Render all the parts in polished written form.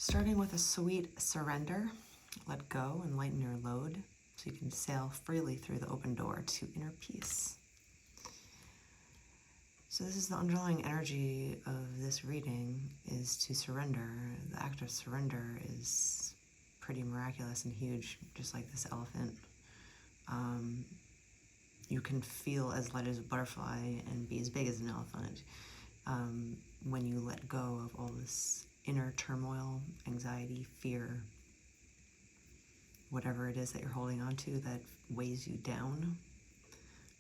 Starting with a sweet surrender, let go and lighten your load so you can sail freely through the open door to inner peace. So this is the underlying energy of this reading, is to surrender. The act of surrender is pretty miraculous and huge, just like this elephant. You can feel as light as a butterfly and be as big as an elephant when you let go of all this inner turmoil, anxiety, fear, whatever it is that you're holding on to that weighs you down.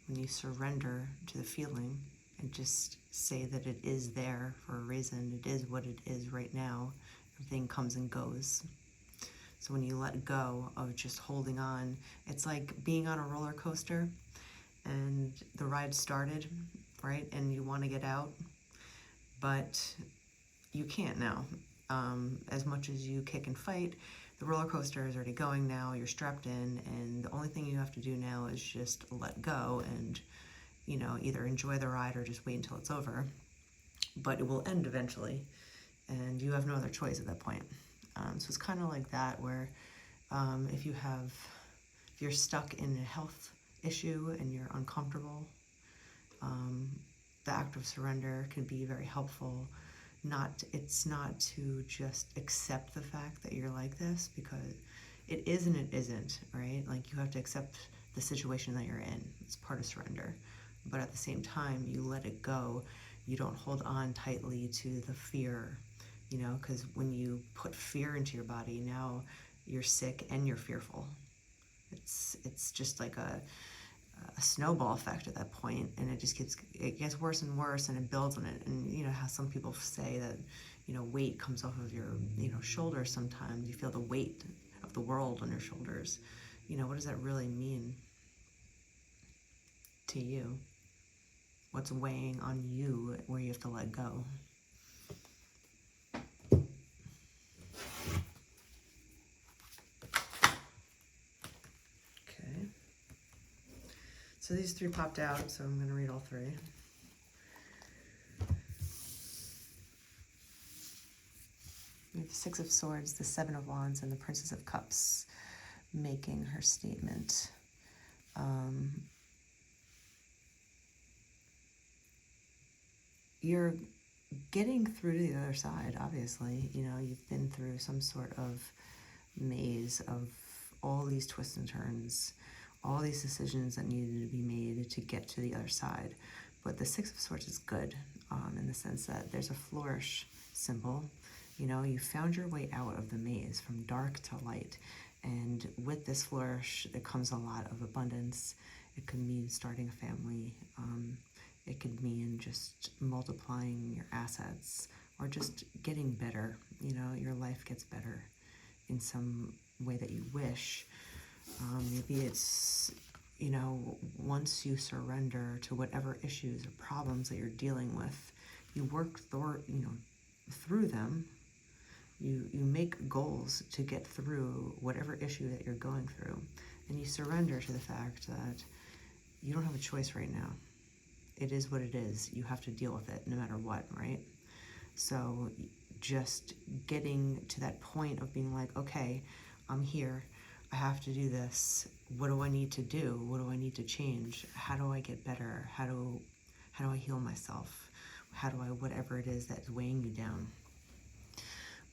When you surrender to the feeling and just say that it is there for a reason, it is what it is right now, everything comes and goes. So when you let go of just holding on, it's like being on a roller coaster and the ride started, right? And you want to get out, but you can't now. As much as you kick and fight, the roller coaster is already going now, you're strapped in, and the only thing you have to do now is just let go and, you know, either enjoy the ride or just wait until it's over. But it will end eventually, and you have no other choice at that point. So it's kind of like that, where if you're stuck in a health issue and you're uncomfortable, the act of surrender can be very helpful. It's not to just accept the fact that you're like this, because it is and it isn't, right? Like, you have to accept the situation that you're in. It's part of surrender. But at the same time, you let it go. You don't hold on tightly to the fear, you know, because when you put fear into your body, now you're sick and you're fearful. It's just like a snowball effect at that point, and it gets worse and worse, and it builds on it. And you know how some people say that, you know, weight comes off of your, you know, shoulders. Sometimes you feel the weight of the world on your shoulders. You know, what does that really mean to you? What's weighing on you where you have to let go? Okay. So these three popped out, so I'm going to read all three. We have the Six of Swords, the Seven of Wands, and the Princess of Cups making her statement. You're getting through to the other side, obviously. You know, you've been through some sort of maze of all these twists and turns, all these decisions that needed to be made to get to the other side. But the Six of Swords is good in the sense that there's a flourish symbol. You know, you found your way out of the maze from dark to light. And with this flourish, there comes a lot of abundance. It could mean starting a family. It could mean just multiplying your assets, or just getting better. You know, your life gets better in some way that you wish. Maybe it's, you know, once you surrender to whatever issues or problems that you're dealing with, you work through them. You make goals to get through whatever issue that you're going through, and you surrender to the fact that you don't have a choice right now. It is what it is. You have to deal with it no matter what, right? So just getting to that point of being like, okay, I'm here. I have to do this. What do I need to do? What do I need to change? How do I get better? How do I heal myself? How do I, whatever it is that's weighing you down?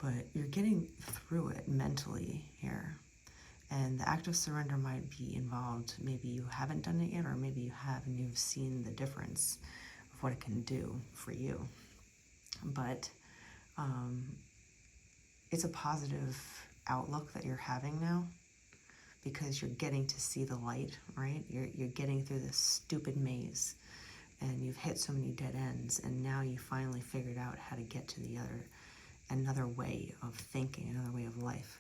But you're getting through it mentally here. And the act of surrender might be involved. Maybe you haven't done it yet, or maybe you have and you've seen the difference of what it can do for you. But it's a positive outlook that you're having now, because you're getting to see the light, right? You're getting through this stupid maze, and you've hit so many dead ends, and now you finally figured out how to get to another way of thinking, another way of life.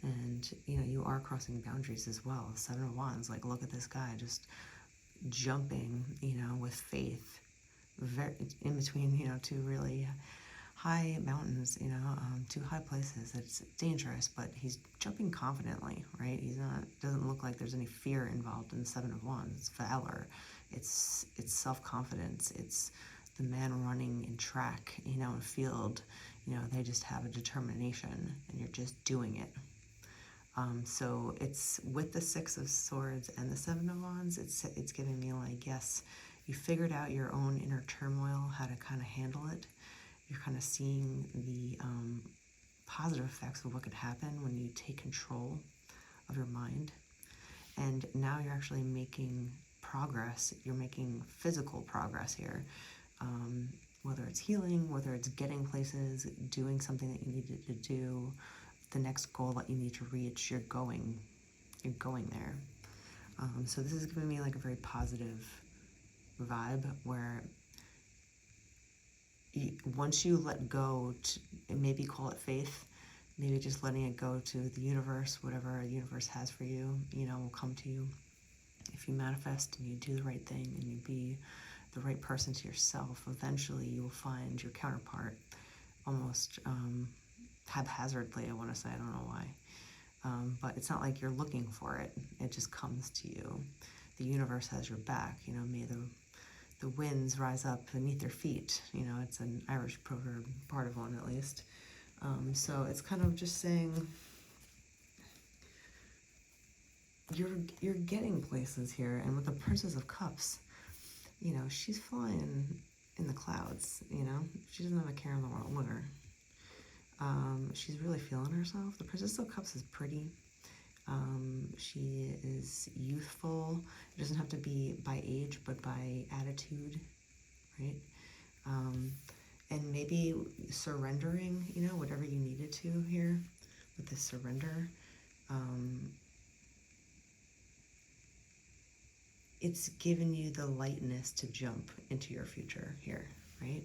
And, you know, you are crossing boundaries as well. Seven of Wands, like, look at this guy just jumping, you know, with faith, in between, you know, two really high mountains, you know, two high places. It's dangerous, but he's jumping confidently, right? Doesn't look like there's any fear involved in the Seven of Wands. It's valor. It's self-confidence. It's the man running in track, you know, in field. You know, they just have a determination, and you're just doing it. So it's with the Six of Swords and the Seven of Wands, it's giving me like, yes, you figured out your own inner turmoil, how to kind of handle it. You're kind of seeing the positive effects of what could happen when you take control of your mind. And now you're actually making progress. You're making physical progress here. Whether it's healing, whether it's getting places, doing something that you needed to do, the next goal that you need to reach, you're going there. So this is giving me like a very positive vibe where once you let go, and maybe call it faith, maybe just letting it go to the universe, whatever the universe has for you, you know, will come to you. If you manifest and you do the right thing and you be the right person to yourself, eventually you will find your counterpart almost haphazardly, I want to say. I don't know why. But it's not like you're looking for it. It just comes to you. The universe has your back. You know, may the winds rise up beneath your feet. You know, it's an Irish proverb, part of one at least. So it's kind of just saying you're getting places here. And with the Princess of Cups, you know, she's flying in the clouds. You know, she doesn't have a care in the world. Look at her. She's really feeling herself. The Princess of Cups is pretty. She is youthful. It doesn't have to be by age, but by attitude, right? And maybe surrendering, you know, whatever you needed to here with this surrender. It's given you the lightness to jump into your future here, right?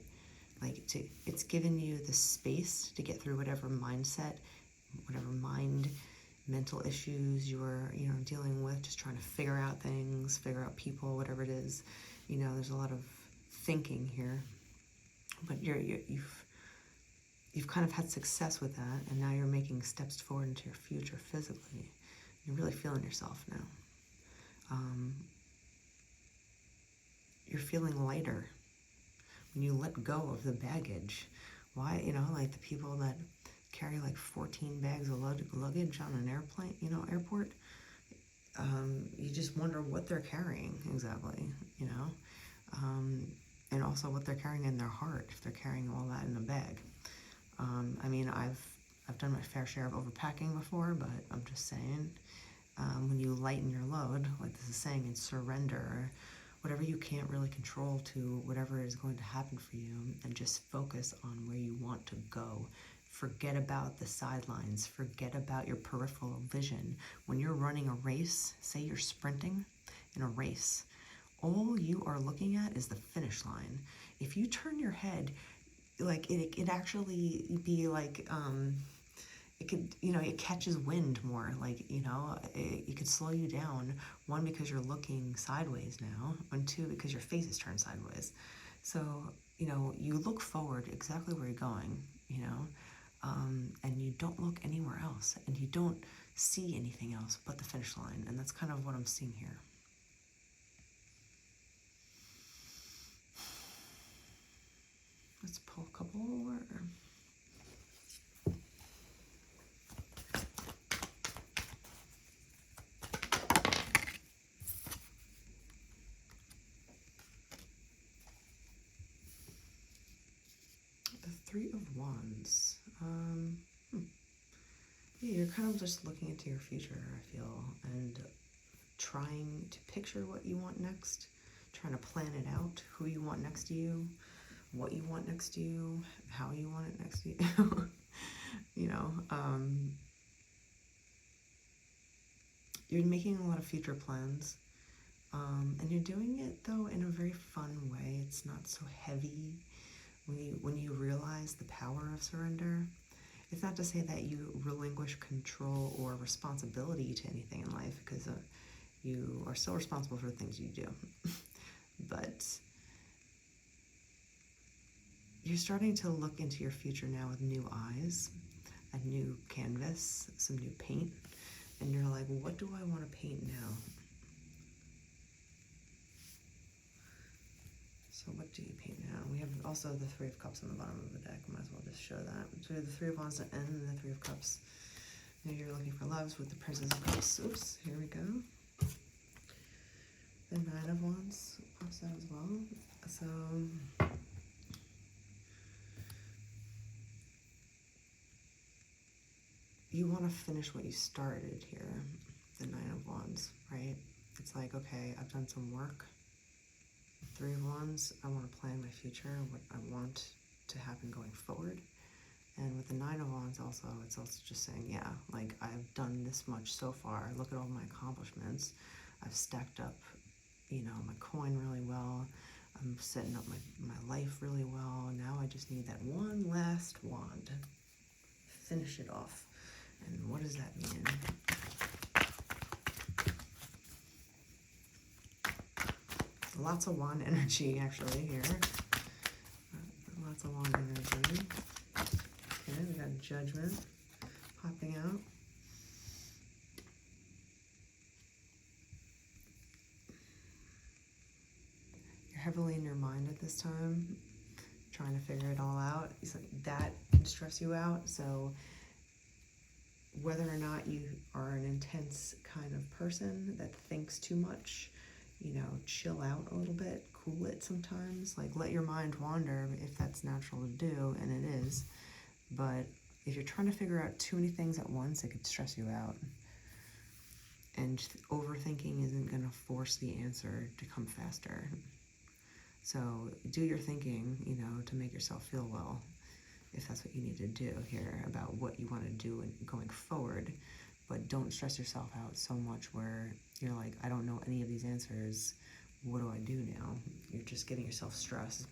Like it's given you the space to get through whatever mindset, whatever mental issues you're, you know, dealing with, just trying to figure out things, figure out people, whatever it is. You know, there's a lot of thinking here, but you've kind of had success with that, and now you're making steps forward into your future physically. You're really feeling yourself now. You're feeling lighter when you let go of the baggage. Why, you know, like the people that carry like 14 bags of luggage on an airplane, you know, airport, you just wonder what they're carrying exactly, you know, and also what they're carrying in their heart, if they're carrying all that in a bag. I mean, I've done my fair share of overpacking before, but I'm just saying, when you lighten your load, like this is saying, and surrender whatever you can't really control to whatever is going to happen for you, and just focus on where you want to go. Forget about the sidelines. Forget about your peripheral vision. When you're running a race, say you're sprinting in a race, all you are looking at is the finish line. If you turn your head, like it actually be like, it could, you know, it catches wind more, like, you know, it could slow you down. One, because you're looking sideways now, and two, because your face is turned sideways. So, you know, you look forward exactly where you're going, you know, and you don't look anywhere else, and you don't see anything else but the finish line. And that's kind of what I'm seeing here. Let's pull a couple more. The Three of Wands. Yeah, you're kind of just looking into your future, I feel, and trying to picture what you want next, trying to plan it out, who you want next to you, what you want next to you, how you want it next to you. You know, you're making a lot of future plans, and you're doing it, though, in a very fun way. It's not so heavy. When you realize the power of surrender, it's not to say that you relinquish control or responsibility to anything in life, because you are still responsible for the things you do. But you're starting to look into your future now with new eyes, a new canvas, some new paint, and you're like, what do I want to paint now? So So what do you paint now? We have also the Three of Cups on the bottom of the deck. Might as well just show that. So we have the Three of Wands and the Three of Cups. Maybe you're looking for loves with the Princess of Cups. Oops, here we go. The Nine of Wands pops out as well. So you want to finish what you started here, the Nine of Wands, right? It's like, okay, I've done some work. Three of Wands, I want to plan my future, what I want to happen going forward. And with the Nine of Wands also, it's also just saying, yeah, like I've done this much so far. Look at all my accomplishments. I've stacked up, you know, my coin really well. I'm setting up my life really well. Now I just need that one last wand. Finish it off. And what does that mean? Lots of wand energy actually here. Lots of wand energy. Okay, we got Judgment popping out. You're heavily in your mind at this time, trying to figure it all out. It's like that can stress you out. So whether or not you are an intense kind of person that thinks too much, you know, chill out a little bit, cool it sometimes. Like let your mind wander if that's natural to do, and it is. But if you're trying to figure out too many things at once, it could stress you out. And overthinking isn't going to force the answer to come faster. So do your thinking, you know, to make yourself feel well, if that's what you need to do here about what you want to do and going forward. But don't stress yourself out so much where you're like, I don't know any of these answers. What do I do now? You're just getting yourself stressed.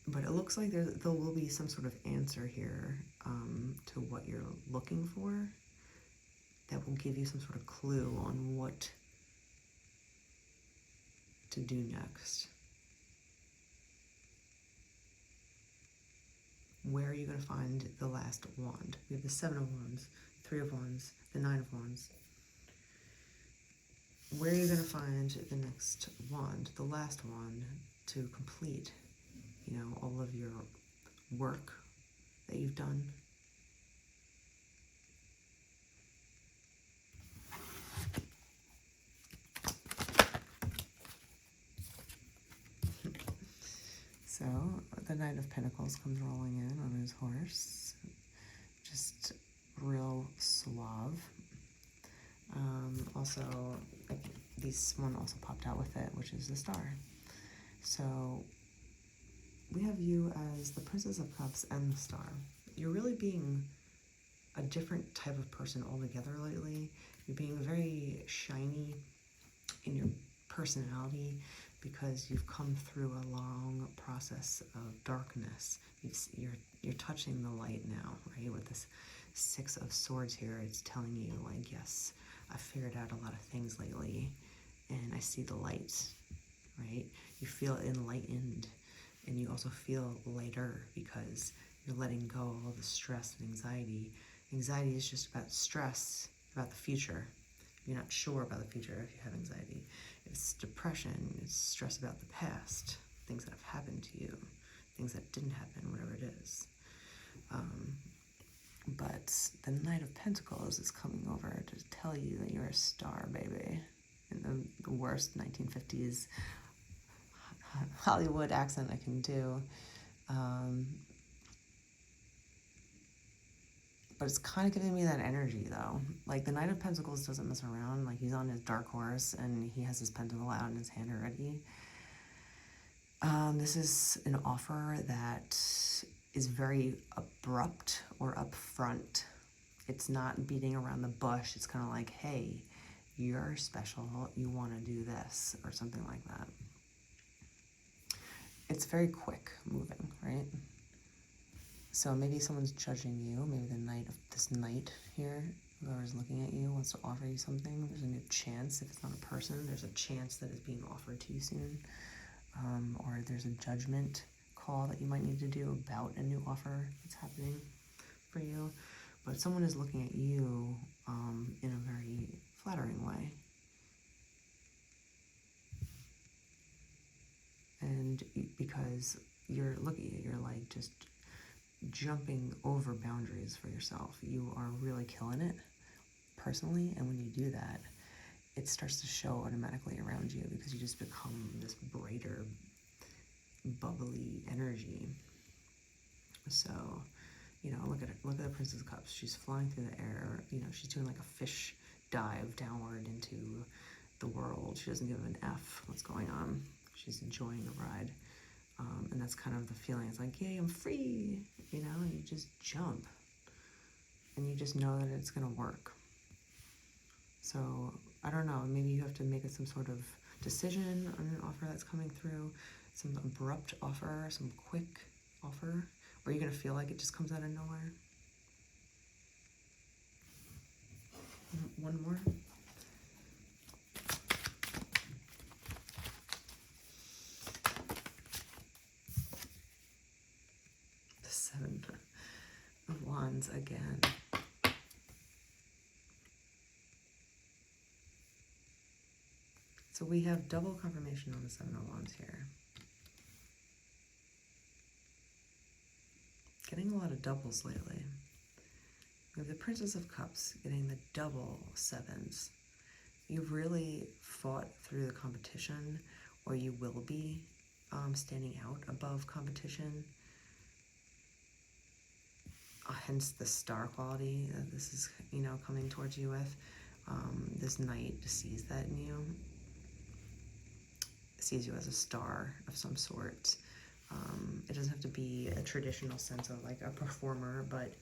But it looks like there will be some sort of answer here to what you're looking for that will give you some sort of clue on what to do next. Where are you going to find the last wand? We have the Seven of Wands, Three of Wands, the Nine of Wands. Where are you going to find the next wand, the last wand, to complete, you know, all of your work that you've done? So the Knight of Pentacles comes rolling in on his horse, just real suave. Also, this one also popped out with it, which is the Star. So we have you as the Princess of Cups and the Star. You're really being a different type of person altogether lately. You're being very shiny in your personality because you've come through a long process of darkness. You're touching the light now, right? With this Six of Swords here, it's telling you, like, yes, I've figured out a lot of things lately, and I see the light, right? You feel enlightened, and you also feel lighter because you're letting go of all the stress and anxiety. Anxiety is just about stress about the future. You're not sure about the future if you have anxiety. It's depression, it's stress about the past, things that have happened to you, things that didn't happen, whatever it is. But the Knight of Pentacles is coming over to tell you that you're a star, baby. In the worst 1950s Hollywood accent I can do. But it's kind of giving me that energy, though. Like, the Knight of Pentacles doesn't mess around. Like, he's on his dark horse, and he has his pentacle out in his hand already. This is an offer that is very abrupt or upfront. It's not beating around the bush. It's kind of like, hey, you're special. You want to do this, or something like that. It's very quick moving, right? So maybe someone's judging you. Maybe this knight here, whoever's looking at you, wants to offer you something. There's a new chance. If it's not a person, there's a chance that is being offered to you soon. Or there's a judgment call that you might need to do about a new offer that's happening for you. But someone is looking at you in a very flattering way. And because you're like just jumping over boundaries for yourself. You are really killing it personally, and when you do that, it starts to show automatically around you because you just become this brighter, bubbly energy. So, you know, look at the Princess of Cups. She's flying through the air. You know, she's doing like a fish dive downward into the world. She doesn't give an F what's going on. She's enjoying the ride. And that's kind of the feeling. It's like, yay, I'm free, you know, and you just jump. And you just know that it's going to work. So, I don't know, maybe you have to make some sort of decision on an offer that's coming through, some abrupt offer, some quick offer, or you're going to feel like it just comes out of nowhere. One more. The Seven of Wands again. So we have double confirmation on the Seven of Wands here. Getting a lot of doubles lately. We have the Princess of Cups getting the double sevens. You've really fought through the competition, or you will be standing out above competition. Hence the star quality that this is, you know, coming towards you with. This Knight sees that in you. Sees you as a star of some sort. It doesn't have to be a traditional sense of like a performer, but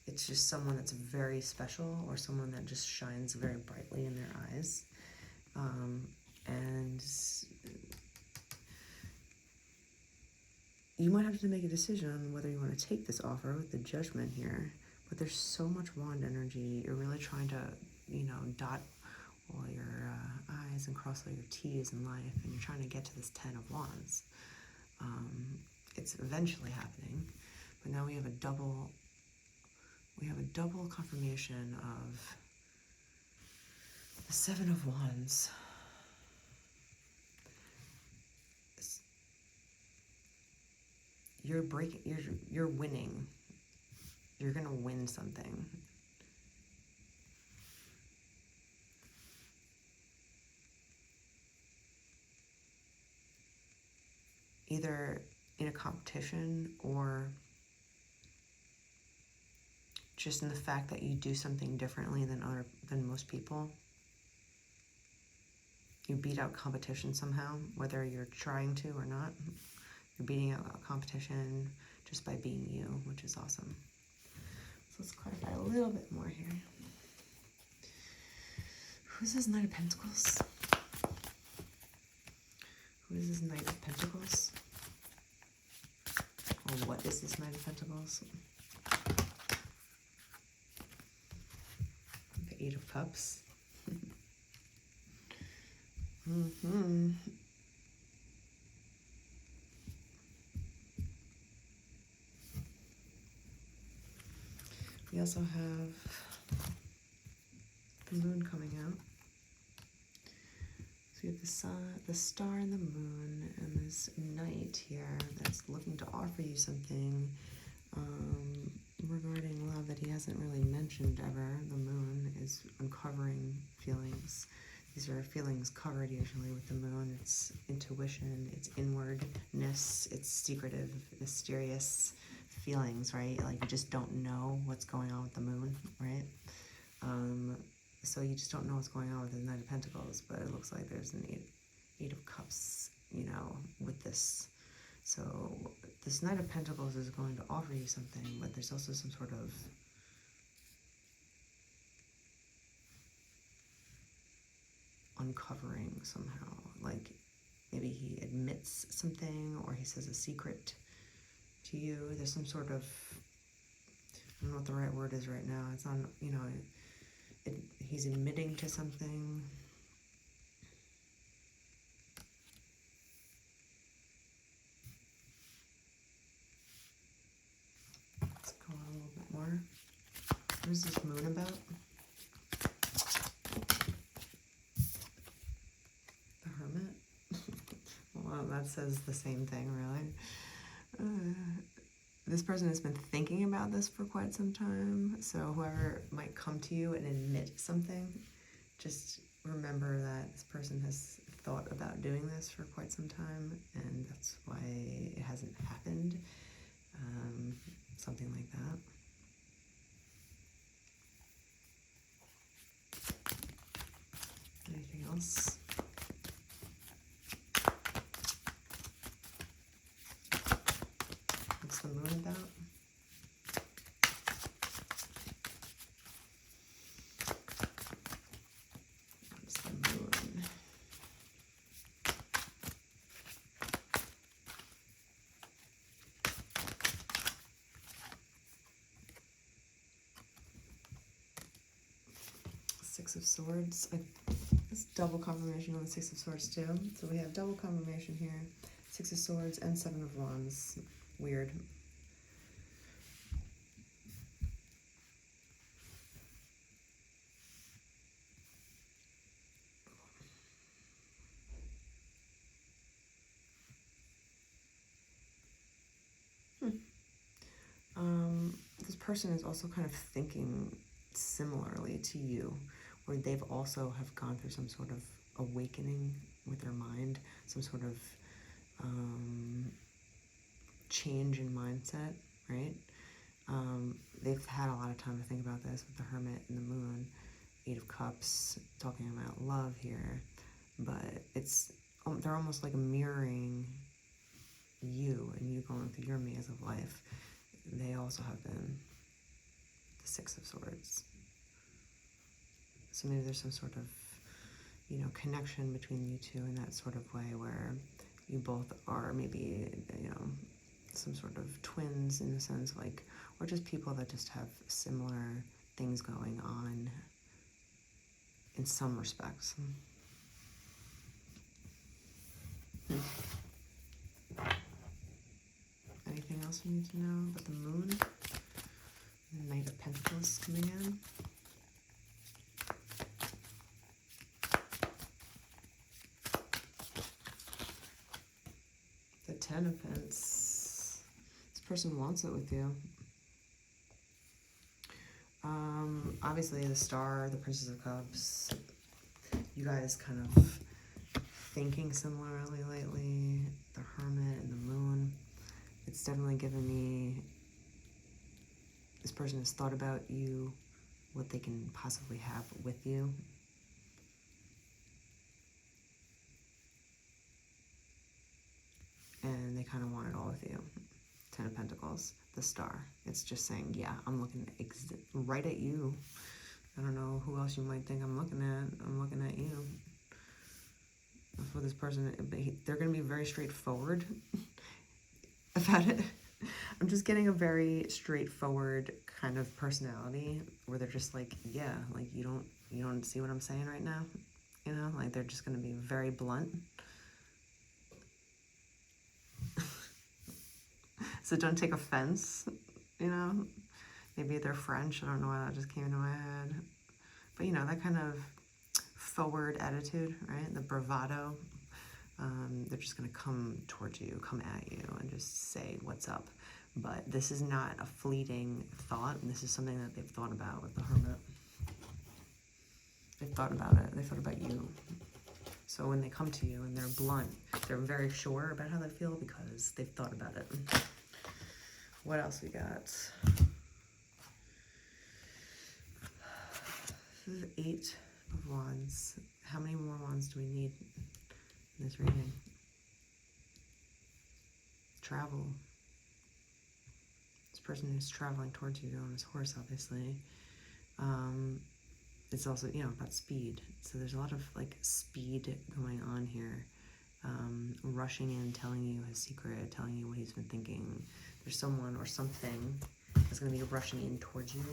it's just someone that's very special, or someone that just shines very brightly in their eyes. And you might have to make a decision on whether you want to take this offer with the Judgment here, but there's so much wand energy. You're really trying to, you know, dot all your I's and cross all your T's in life, and you're trying to get to this 10 of Wands. It's eventually happening, but now we have a double confirmation of the Seven of Wands. You're winning. You're gonna win something. Either in a competition or just in the fact that you do something differently than most people. You beat out competition somehow, whether you're trying to or not. You're beating out competition just by being you, which is awesome. So let's clarify a little bit more here. Who's this Knight of Pentacles? Who is this Knight of Pentacles? Or what is this Knight of Pentacles? The Eight of Cups. We also have the moon coming out. So we have the sun, the star and the moon, and this Knight here that's looking to offer you something regarding love that he hasn't really mentioned ever. The moon is uncovering feelings. These are feelings covered usually with the moon. It's intuition, it's inwardness, it's secretive, mysterious feelings, right? Like you just don't know what's going on with the moon, right? So you just don't know what's going on with the Knight of Pentacles, but it looks like there's an Eight of Cups, you know, with this. So this Knight of Pentacles is going to offer you something, but there's also some sort of uncovering somehow. Like maybe he admits something, or he says a secret to you. There's some sort of, I don't know what the right word is right now. It's not, you know, he's admitting to something. Let's go on a little bit more. What is this moon about? The Hermit? Well, that's says the same thing, really. This person has been thinking about this for quite some time, so whoever might come to you and admit something, just remember that this person has thought about doing this for quite some time, and that's why it hasn't happened. Something like that. Anything else? What's the moon about? What's the moon? Six of Swords. It's double confirmation on the Six of Swords too. So we have double confirmation here. Six of Swords and Seven of Wands. Weird. This person is also kind of thinking similarly to you, where they've also have gone through some sort of awakening with their mind, some sort of change in mindset, right? They've had a lot of time to think about this with the Hermit and the Moon, Eight of Cups, talking about love here, but they're almost like mirroring you and you going through your maze of life. They also have been the Six of Swords. So maybe there's some sort of, connection between you two in that sort of way where you both are maybe, some sort of twins in the sense, like, or just people that just have similar things going on in some respects. Anything else you need to know about the Moon? The Knight of Pentacles coming in. The Ten of Pentacles. This person wants it with you. Obviously the Star, the Princess of Cups. You guys kind of thinking similarly lately. The Hermit and the Moon. It's definitely given me, this person has thought about you, what they can possibly have with you. And they kind of want it all with you. Ten of Pentacles, the Star. It's just saying, yeah, I'm looking right at you. I don't know who else you might think I'm looking at. I'm looking at you. That's what this person, they're going to be very straightforward about it. I'm just getting a very straightforward kind of personality where they're just like, yeah, like you don't see what I'm saying right now, like they're just going to be very blunt. So don't take offense, maybe they're French, I don't know why that just came into my head, but that kind of forward attitude, right? The bravado. They're just going to come towards you, come at you, and just say what's up. But this is not a fleeting thought. This is something that they've thought about with the Hermit. They've thought about it. They thought about you. So when they come to you and they're blunt, they're very sure about how they feel because they've thought about it. What else we got? This is 8 of Wands. How many more wands do we need in this reading? Travel. This person is traveling towards you on his horse, obviously. It's also, about speed. So there's a lot of, like, speed going on here. Rushing in, telling you his secret, telling you what he's been thinking. There's someone or something that's going to be rushing in towards you.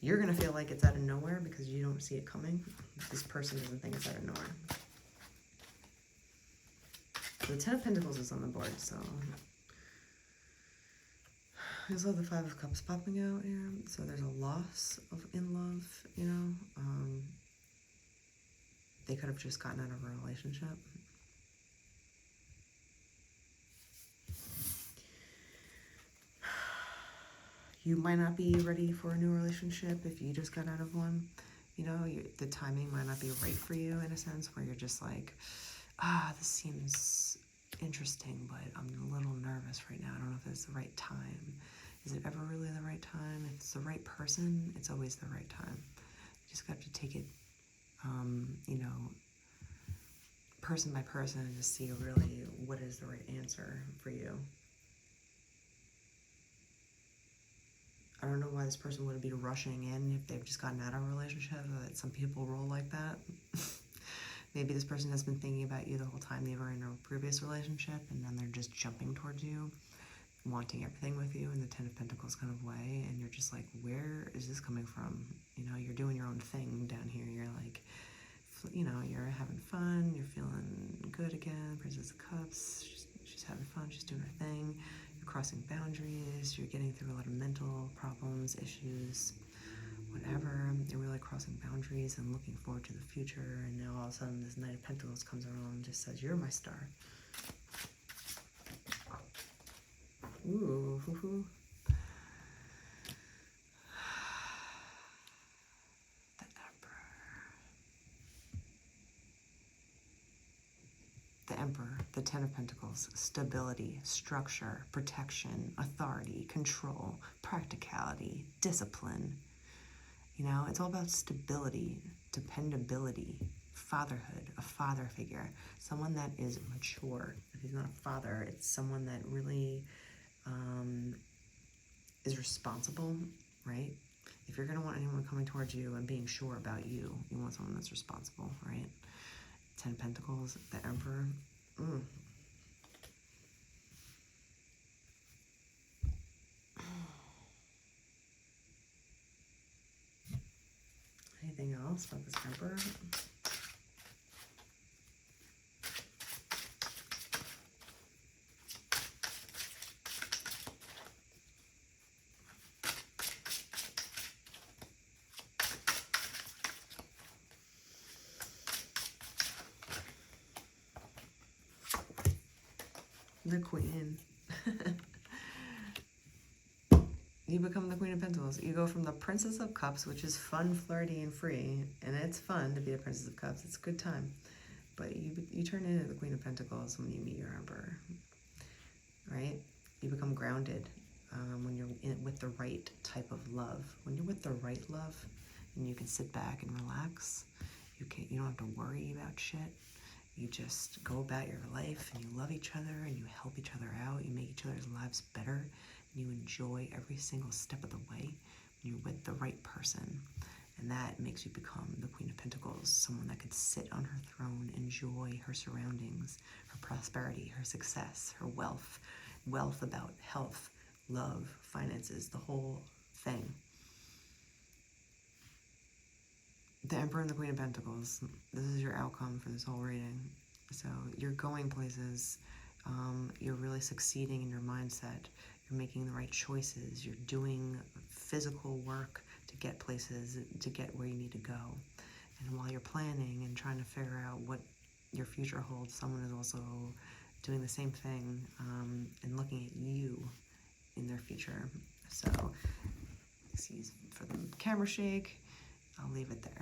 You're going to feel like it's out of nowhere because you don't see it coming. This person doesn't think it's out of nowhere. The Ten of Pentacles is on the board, so I also have the Five of Cups popping out here. So there's a loss in love, They could have just gotten out of a relationship. You might not be ready for a new relationship if you just got out of one. You know, the timing might not be right for you in a sense where you're just like, this seems interesting, but I'm a little nervous right now. I don't know if it's the right time. Is it ever really the right time? If it's the right person, it's always the right time. You just got to take it, you know, person by person and just see really what is the right answer for you. I don't know why this person would be rushing in if they've just gotten out of a relationship. Some people roll like that. Maybe this person has been thinking about you the whole time they were in a previous relationship, and then they're just jumping towards you, wanting everything with you in the Ten of Pentacles kind of way, and you're just like, where is this coming from? You know, you're doing your own thing down here. You're like, you know, you're having fun, you're feeling good again. Princess of Cups, she's having fun, she's doing her thing. You're crossing boundaries, you're getting through a lot of mental problems, issues, whatever. You're really crossing boundaries and looking forward to the future. And now all of a sudden this Knight of Pentacles comes around and just says, you're my star. Ooh, hoo-hoo. The Emperor, the Ten of Pentacles, stability, structure, protection, authority, control, practicality, discipline. You know, it's all about stability, dependability, fatherhood, a father figure, someone that is mature. If he's not a father, it's someone that really is responsible, right? If you're going to want anyone coming towards you and being sure about you, you want someone that's responsible, right? Ten of Pentacles, the Emperor. Anything else about this Emperor? The Queen. You become the Queen of Pentacles. You go from the Princess of Cups, which is fun, flirty, and free, and it's fun to be a Princess of Cups. It's a good time. But you turn into the Queen of Pentacles when you meet your Emperor, right? You become grounded when you're with the right type of love. When you're with the right love, and you can sit back and relax, you don't have to worry about shit. You just go about your life and you love each other and you help each other out. You make each other's lives better. And you enjoy every single step of the way when you're with the right person. And that makes you become the Queen of Pentacles, someone that could sit on her throne, enjoy her surroundings, her prosperity, her success, her wealth about health, love, finances, the whole thing. The Emperor and the Queen of Pentacles, this is your outcome for this whole reading. So you're going places, you're really succeeding in your mindset, you're making the right choices, you're doing physical work to get places, to get where you need to go. And while you're planning and trying to figure out what your future holds, someone is also doing the same thing and looking at you in their future. So, excuse for the camera shake, I'll leave it there.